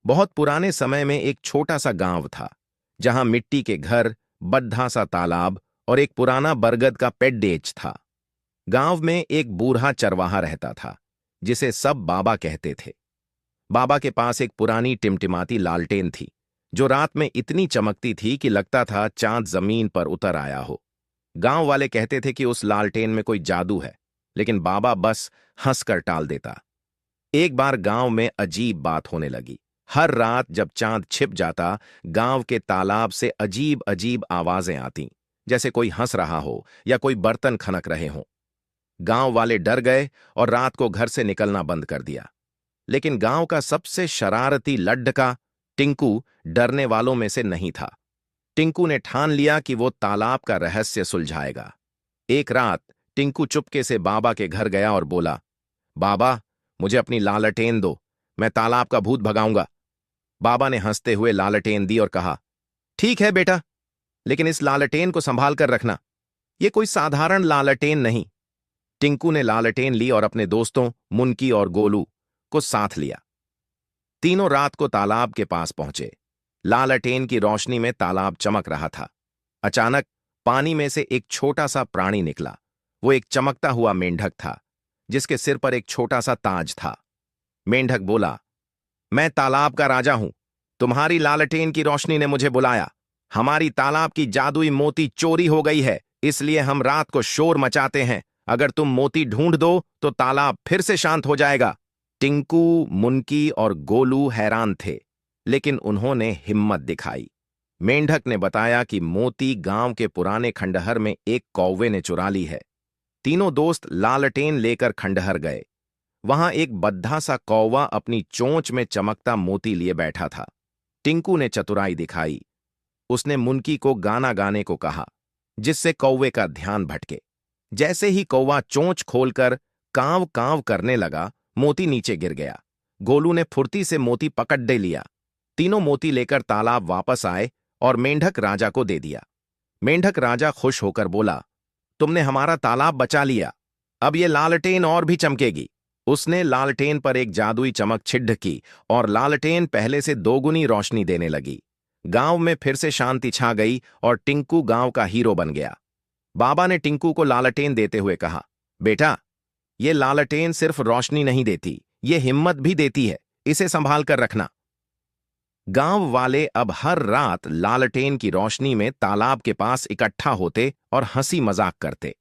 बहुत पुराने समय में एक छोटा सा गांव था जहां मिट्टी के घर, बद्धा सा तालाब और एक पुराना बरगद का पेड़ था। गांव में एक बूढ़ा चरवाहा रहता था जिसे सब बाबा कहते थे। बाबा के पास एक पुरानी टिमटिमाती लालटेन थी जो रात में इतनी चमकती थी कि लगता था चांद जमीन पर उतर आया हो। गांव वाले कहते थे कि उस लालटेन में कोई जादू है, लेकिन बाबा बस हंसकर टाल देता। एक बार गांव में अजीब बात होने लगी। हर रात जब चांद छिप जाता, गांव के तालाब से अजीब अजीब आवाजें आती, जैसे कोई हंस रहा हो या कोई बर्तन खनक रहे हों। गांव वाले डर गए और रात को घर से निकलना बंद कर दिया। लेकिन गांव का सबसे शरारती लड्ढका टिंकू डरने वालों में से नहीं था। टिंकू ने ठान लिया कि वो तालाब का रहस्य सुलझाएगा। एक रात टिंकू चुपके से बाबा के घर गया और बोला, बाबा, मुझे अपनी लालटेन दो, मैं तालाब का भूत भगाऊंगा। बाबा ने हंसते हुए लालटेन दी और कहा, ठीक है बेटा, लेकिन इस लालटेन को संभाल कर रखना, ये कोई साधारण लालटेन नहीं। टिंकू ने लालटेन ली और अपने दोस्तों मुनकी और गोलू को साथ लिया। तीनों रात को तालाब के पास पहुंचे। लालटेन की रोशनी में तालाब चमक रहा था। अचानक पानी में से एक छोटा सा प्राणी निकला। वो एक चमकता हुआ मेंढक था जिसके सिर पर एक छोटा सा ताज था। मेंढक बोला, मैं तालाब का राजा हूं, तुम्हारी लालटेन की रोशनी ने मुझे बुलाया। हमारी तालाब की जादुई मोती चोरी हो गई है, इसलिए हम रात को शोर मचाते हैं। अगर तुम मोती ढूंढ दो तो तालाब फिर से शांत हो जाएगा। टिंकू, मुनकी और गोलू हैरान थे, लेकिन उन्होंने हिम्मत दिखाई। मेंढक ने बताया कि मोती गांव के पुराने खंडहर में एक कौवे ने चुरा ली है। तीनों दोस्त लालटेन लेकर खंडहर गए। वहां एक बद्धा सा कौवा अपनी चोंच में चमकता मोती लिए बैठा था। टिंकू ने चतुराई दिखाई। उसने मुनकी को गाना गाने को कहा, जिससे कौवे का ध्यान भटके। जैसे ही कौवा चोंच खोलकर कांव कांव करने लगा, मोती नीचे गिर गया। गोलू ने फुर्ती से मोती पकड़ दे लिया। तीनों मोती लेकर तालाब वापस आए और मेंढक राजा को दे दिया। मेंढक राजा खुश होकर बोला, तुमने हमारा तालाब बचा लिया, अब ये लालटेन और भी चमकेगी। उसने लालटेन पर एक जादुई चमक छिद्र की और लालटेन पहले से दोगुनी रोशनी देने लगी। गांव में फिर से शांति छा गई और टिंकू गांव का हीरो बन गया। बाबा ने टिंकू को लालटेन देते हुए कहा, बेटा, ये लालटेन सिर्फ रोशनी नहीं देती, ये हिम्मत भी देती है, इसे संभाल कर रखना। गांव वाले अब हर रात लालटेन की रोशनी में तालाब के पास इकट्ठा होते और हंसी मजाक करते।